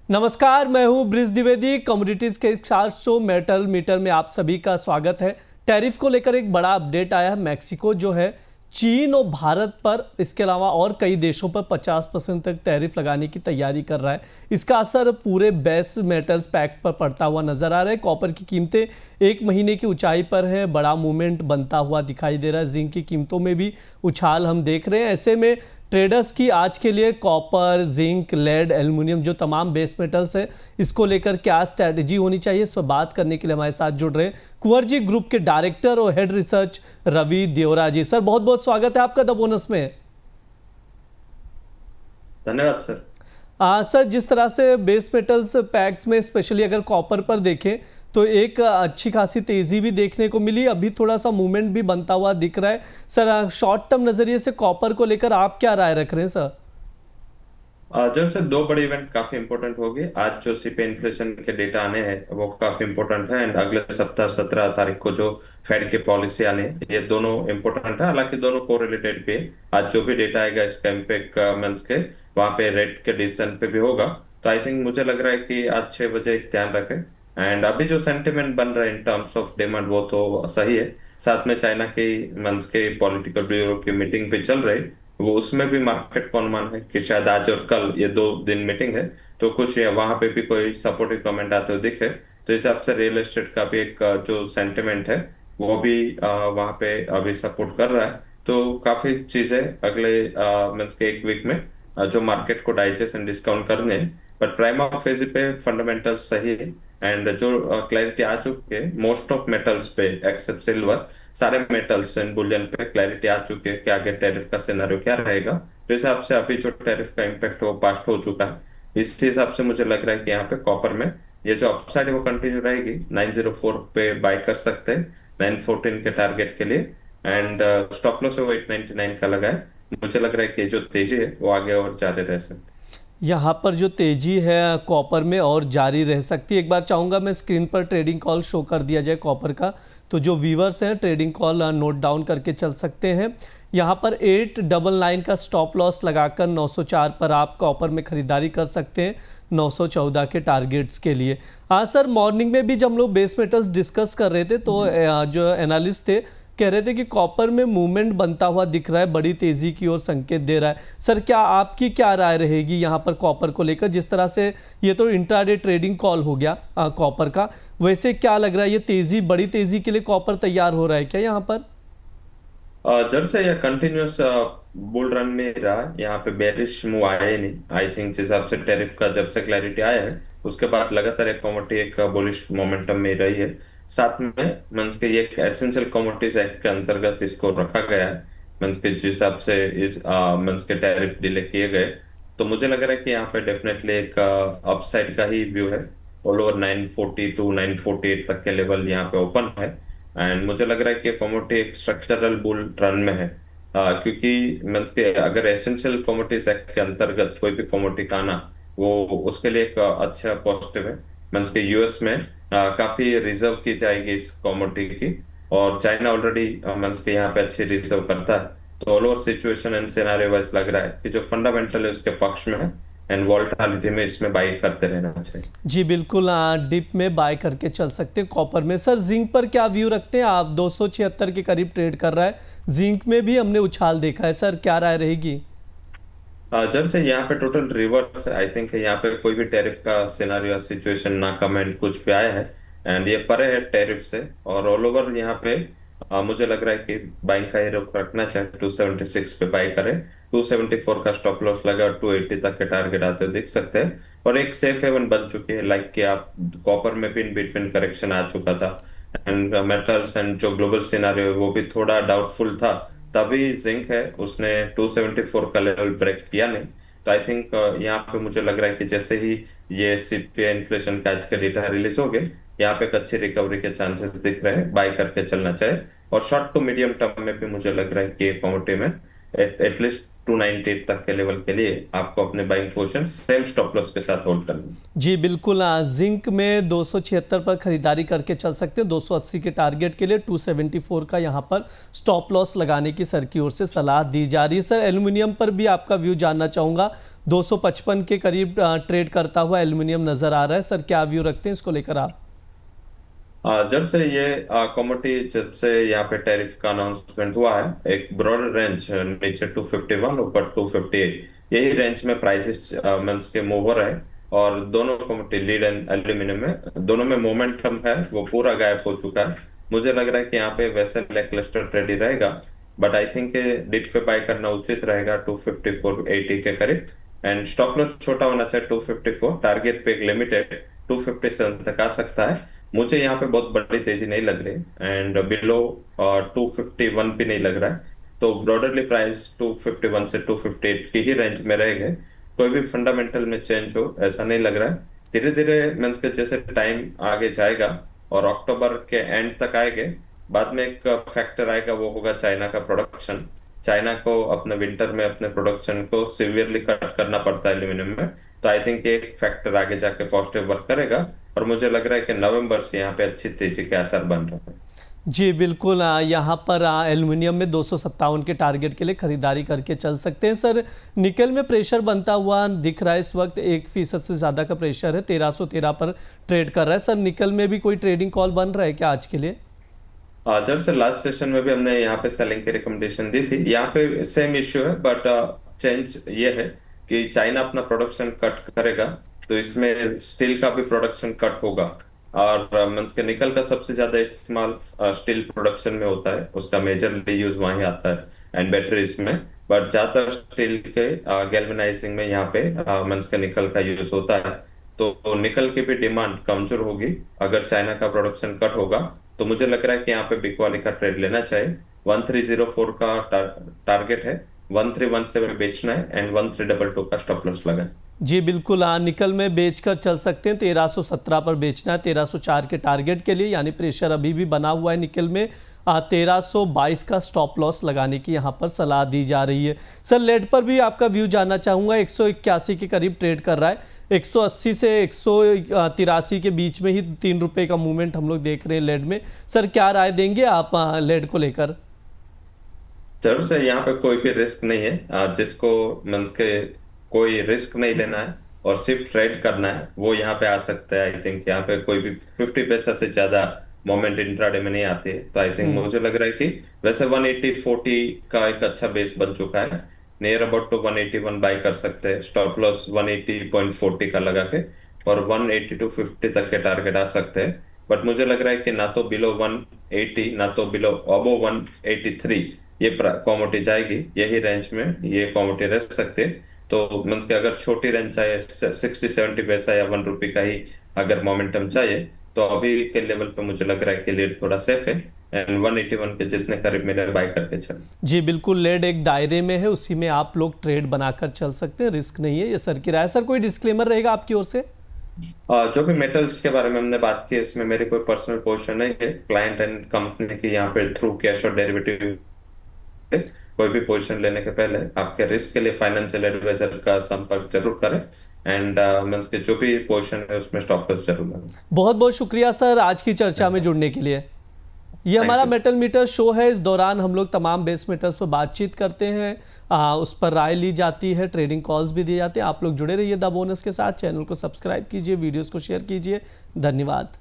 नमस्कार, मैं हूं ब्रिज द्विवेदी। कमोडिटीज के 400 मेटल मीटर में आप सभी का स्वागत है। टैरिफ को लेकर एक बड़ा अपडेट आया है। मैक्सिको जो है चीन और भारत पर, इसके अलावा और कई देशों पर 50% तक टैरिफ लगाने की तैयारी कर रहा है। इसका असर पूरे बेस मेटल्स पैक पर पड़ता हुआ नजर आ रहा है। कॉपर की कीमतें एक महीने की ऊंचाई पर है, बड़ा मूवमेंट बनता हुआ दिखाई दे रहा है। जिंक की कीमतों में भी उछाल हम देख रहे हैं। ऐसे में ट्रेडर्स की आज के लिए कॉपर, जिंक, लेड, एल्युमिनियम जो तमाम बेस मेटल्स है, इसको लेकर क्या स्ट्रैटेजी होनी चाहिए, इस पर बात करने के लिए हमारे साथ जुड़ रहे हैं कुंवर जी ग्रुप के डायरेक्टर और हेड रिसर्च रवि देवरा जी। सर, बहुत बहुत स्वागत है आपका द बोनस में। धन्यवाद सर। सर, जिस तरह से बेस मेटल्स पैक्स में स्पेशली अगर कॉपर पर देखें तो एक अच्छी खासी तेजी भी देखने को मिली, अभी थोड़ा सा मूवमेंट भी बनता हुआ दिख रहा है। सर, शॉर्ट टर्म नजरिए से कॉपर को लेकर आप क्या राय रख रहे हैं सर? जब से दो बड़े इवेंट काफी इंपॉर्टेंट हो गए। आज जो सीपीआई इन्फ्लेशन के डेटा आने हैं वो काफी इंपॉर्टेंट है, एंड अगले सप्ताह 17 तारीख को जो फेड की पॉलिसी आने हैं, ये दोनों इंपॉर्टेंट है। हालांकि दोनों कोरिलेटेड भी है। आज जो भी डेटा आएगा इसका इम्पैक्ट मंथ्स के वहां पे रेट के डिसीजन पे भी होगा। तो आई थिंक मुझे लग रहा है कि आज 6 बजे एक ध्यान रखें। एंड अभी जो सेंटिमेंट बन रहा है इन टर्म्स ऑफ डिमांड वो तो सही है। साथ में चाइना की मंथ्स के पॉलिटिकल ब्यूरो की मीटिंग भी चल रही, वो उसमें भी मार्केट का अनुमान है कि शायद आज और कल ये 2 दिन मीटिंग है, तो कुछ वहां पे भी कोई सपोर्टिव कमेंट आते हुए दिखे तो इस हिसाब से रियल एस्टेट का भी एक जो सेंटिमेंट है वो भी वहां पे अभी सपोर्ट कर रहा है। तो काफी चीजें अगले मंथ के एक वीक में जो मार्केट को डाइजेस्ट एंड डिस्काउंट करने, बट प्राइमा फेज पे फंडामेंटल्स सही है। एंड जो क्लैरिटी आ चुकी है मोस्ट ऑफ मेटल्स पे एक्सेप्ट सिल्वर, सारे मेटल्स एंड बुलियन पे क्लैरिटी आ चुकी है कि आगे टैरिफ का सिनेरियो क्या रहेगा। तो इस हिसाब से अभी जो टैरिफ का इम्पैक्ट वो पास्ट हो चुका है। इस हिसाब से मुझे लग रहा है कि यहाँ पे कॉपर में ये जो अपसाइड है वो कंटिन्यू रहेगी। 904 पे बाय कर सकते हैं 914 के टारगेट के लिए। एंड स्टॉप लॉस है वो 899 का लगा है। मुझे लग रहा है कि ये जो तेजी है वो आगे और जारी रह सकती है। यहाँ पर जो तेजी है कॉपर में और जारी रह सकती है। एक बार चाहूँगा मैं स्क्रीन पर ट्रेडिंग कॉल शो कर दिया जाए कॉपर का, तो जो व्यूवर्स हैं ट्रेडिंग कॉल नोट डाउन करके चल सकते हैं। यहाँ पर 899 का स्टॉप लॉस लगाकर 904 पर आप कॉपर में खरीदारी कर सकते हैं 914 के टारगेट्स के लिए। हाँ सर, मॉर्निंग में भी जब हम लोग बेस मेटल्स डिस्कस कर रहे थे तो जो एनालिस्ट थे कह रहे थे कि कॉपर में मूवमेंट बनता हुआ दिख रहा है, बड़ी तेजी की ओर संकेत दे रहा है। सर, क्या आपकी क्या राय रहेगी यहाँ पर कॉपर को लेकर? जिस तरह से ये तो इंट्राडे ट्रेडिंग कॉल हो गया कॉपर का, वैसे क्या लग रहा है, ये तेजी, बड़ी तेजी के लिए कॉपर तैयार हो रहा है क्या यहाँ पर? जब से यह कंटिन्यूस बुल रन में रहा, यहाँ पे बेरिश मूव आया ही नहीं। आई थिंक जिस हिसाब से टैरिफ का जब से क्लैरिटी आया है उसके बाद लगातार एक कमोडिटी एक बुलिश मोमेंटम में रही है। साथ में मींस के ये एक एसेंशियल कमोडिटीज एक्ट के अंतर्गत इसको रखा गया है। मींस के जिस हिसाब से इस मींस के टैरिफ डिले किए गए, तो मुझे लग रहा है कि यहाँ पे डेफिनेटली एक अपसाइड का ही व्यू है। ऑल ओवर 940 टू 948 तक के लेवल यहाँ पे ओपन है। एंड मुझे लग रहा है कि कमोडिटी एक स्ट्रक्चरल बुल रन में है। क्योंकि मीन्स के अगर एसेंशियल कमोडिटीज एक्ट के अंतर्गत कोई भी कमोडिटी का आना वो उसके लिए एक अच्छा पॉजिटिव है। मीन्स के यूएस में काफी रिजर्व की जाएगी इस कमोडिटी की, और चाइना ऑलरेडी मीन्स के यहाँ पे अच्छी रिजर्व करता है। तो all over situation and scenario wise लग रहा है कि जो फंडामेंटल है उसके पक्ष में है, एंड वॉलेटिलिटी में इसमें बाई करते रहना चाहिए। जी बिल्कुल, डिप में बाय करके चल सकते हैं कॉपर में। सर, जिंक पर क्या व्यू रखते हैं आप? 276 के करीब ट्रेड कर रहा है, जिंक में भी हमने उछाल देखा है। सर, क्या राय रहेगी? जब से यहाँ पे टोटल रिवर्स है। आई थिंक यहाँ पे कोई भी टैरिफ का सिनारियो सिचुएशन ना कमेंट कुछ भी आया है, एंड ये परे है टैरिफ से। और ऑल ओवर यहाँ पे मुझे लग रहा है कि बाइंग का ही रुख रखना चाहिए। 276 पे बाई करें, 274 का स्टॉप लॉस लगा और 280 तक के टारगेट आते दिख सकते हैं। और एक सेफ हेवन बन चुकी है, लाइक कि आप कॉपर में भी इन बिटवीन करेक्शन आ चुका था, एंड मेटल्स एंड जो ग्लोबल सिनारियो है वो भी थोड़ा डाउटफुल था। तभी जिंक है उसने 274 का लेवल ब्रेक किया नहीं। तो आई थिंक यहाँ पे मुझे लग रहा है कि जैसे ही ये सीपीआई इन्फ्लेशन का आज का डेटा रिलीज हो गए, यहाँ पे एक अच्छी रिकवरी के चांसेस दिख रहे हैं, बाय करके चलना चाहिए। और शॉर्ट टू मीडियम टर्म में भी मुझे लग रहा है कि कमोडिटी में एटलीस्ट 298 तक के लेवल के लिए आपको अपने buying position same stop loss के साथ होल्ड करनी है। जी बिल्कुल, जिंक में 276 पर खरीदारी करके चल सकते हैं। 280 के टारगेट के लिए 274 का यहाँ पर स्टॉप लॉस लगाने की सर की ओर से सलाह दी जा रही है। सर एल्युमिनियम पर भी आपका व्यू जानना चाहूँगा। 255 के करीब ट्रेड करता हुआ एल्युमिनियम नजर आ रहा है। सर क्या व्यू रखते हैं इसको लेकर आप? जब से ये कमोडिटी जब से यहाँ पे टैरिफ का अनाउंसमेंट हुआ है, एक ब्रॉडर रेंज नीचे 251 ऊपर 258 यही रेंज में प्राइसेस मंथ्स के मूव हो रहे हैं। और दोनों कमोडिटी लीड एंड एल्यूमिनियम में दोनों में मोमेंटम है वो पूरा गायब हो चुका है। मुझे लग रहा है कि यहाँ पे वैसे लैकलस्टर ट्रेड ही रहेगा, बट आई थिंक डिप पे बाय करना उचित रहेगा 254.80 के करीब। एंड स्टॉप लॉस छोटा होना चाहिए 254, टारगेट पे एक लिमिटेड 257 तक आ सकता है। मुझे यहाँ पे बहुत बड़ी तेजी नहीं लग रही एंड बिलो 251 भी नहीं लग रहा है। तो ब्रॉडरली प्राइस 251 से 258 की ही रेंज में रहेंगे। कोई भी फंडामेंटल में चेंज हो ऐसा नहीं लग रहा है। धीरे धीरे मीन्स के जैसे टाइम आगे जाएगा और अक्टूबर के एंड तक आएंगे, बाद में एक फैक्टर आएगा वो होगा चाइना का प्रोडक्शन। चाइना को अपने विंटर में अपने प्रोडक्शन को सिवियरली कट करना पड़ता है एल्यूमिनियम में। तो आई थिंक एक फैक्टर आगे जाके पॉजिटिव वर्क करेगा और मुझे लग रहा है कि नवंबर से यहाँ पे अच्छी तेजी के असर बन रहे हैं। जी बिल्कुल, यहाँ पर एल्युमिनियम में 257 के टारगेट के लिए खरीदारी करके चल सकते हैं। सर निकल में प्रेशर बनता हुआ दिख रहा है इस वक्त, 1% से ज़्यादा का प्रेशर है, 1313 पर ट्रेड कर रहा है। सर निकल में भी कोई ट्रेडिंग कॉल बन रहा है क्या आज के लिए? जब से लास्ट सेशन में भी हमने यहाँ पे सेलिंग की रिकमेंडेशन दी थी। यहाँ पे सेम इश्यू है, बट चेंज ये है कि चाइना अपना प्रोडक्शन कट करेगा तो इसमें स्टील का भी प्रोडक्शन कट होगा। और मीन्स के निकल का सबसे ज्यादा इस्तेमाल स्टील प्रोडक्शन में होता है, उसका मेजरली यूज वहीं आता है एंड बैटरीज में। बट ज्यादातर स्टील के गैल्वेनाइजिंग में यहाँ पे मीन्स के निकल का यूज होता है। तो निकल की भी डिमांड कमजोर होगी अगर चाइना का प्रोडक्शन कट होगा। तो मुझे लग रहा है कि यहाँ पे बिग वाली का ट्रेड लेना चाहिए। 1304 का टारगेट है, 1317 बेचना है एंड 1322 का स्टॉप लॉस लगा है। जी बिल्कुल, निकल में बेचकर चल सकते हैं। 1317 पर बेचना है 1304 के टारगेट के लिए, यानी प्रेशर अभी भी बना हुआ है निकल में। 1322 का स्टॉप लॉस लगाने की यहाँ पर सलाह दी जा रही है। सर लेड पर भी आपका व्यू जानना चाहूँगा। 181 के करीब ट्रेड कर रहा है, 180 से 183 के बीच में ही 3 रुपये का मूवमेंट हम लोग देख रहे हैं लेड में। सर क्या राय देंगे आप लेड को लेकर? जरूर से यहाँ पे कोई भी रिस्क नहीं है। जिसको मीन्स के कोई रिस्क नहीं लेना है और सिर्फ ट्रेड करना है वो यहाँ पे आ सकता है। आई थिंक यहाँ पे कोई भी 50 पैसा से ज्यादा मोमेंट इंट्राडे में नहीं आती है। तो आई थिंक मुझे लग रहा है कि वैसे 180-40 का एक अच्छा बेस बन चुका है। नियर अबाउट टू 181 बाय कर सकते हैं, स्टॉप लॉस 180.40 का लगा के, और 182.50 तक के टारगेट आ सकते हैं। बट मुझे लग रहा है कि ना तो बिलो 180 ना तो बिलो अबो 183 ये कॉमोडिटी जाएगी। यही रेंज में ये कॉमोडिटी रह सकते हैं। तो मीन्स के अगर छोटी रेंज चाहिए 60-70 पैसा या 1 रुपये का ही अगर मोमेंटम चाहिए तो अभी के लेवल पे मुझे लग रहा है कि लीड थोड़ा सेफ है एंड 181 के जितने करीब मेरे बाय करके चल। जी बिल्कुल, लेड एक दायरे में है, उसी में आप लोग ट्रेड बनाकर चल सकते हैं, रिस्क नहीं है। ये सर की राय। सर कोई डिस्क्लेमर रहेगा आपकी ओर से? जो भी मेटल्स के बारे में हमने बात की इसमें मेरी कोई पर्सनल पोजीशन नहीं है। क्लाइंट एंड कंपनी की यहाँ पे थ्रू कैश और डेरिवेटिव कोई भी पोजीशन लेने के पहले आपके रिस्क के लिए फाइनेंशियल एडवाइजर का संपर्क जरूर करें एंड मींस के जो भी पोजीशन है उसमें स्टॉप लॉस जरूर लें। बहुत बहुत शुक्रिया सर आज की चर्चा में जुड़ने के लिए। ये हमारा मेटल मीटर शो है। इस दौरान हम लोग तमाम बेस मेटल्स पर बातचीत करते हैं, उस पर राय ली जाती है, ट्रेडिंग कॉल्स भी दिए जाते हैं। आप लोग जुड़े रहिए द बोनस के साथ। चैनल को सब्सक्राइब कीजिए, वीडियोस को शेयर कीजिए। धन्यवाद।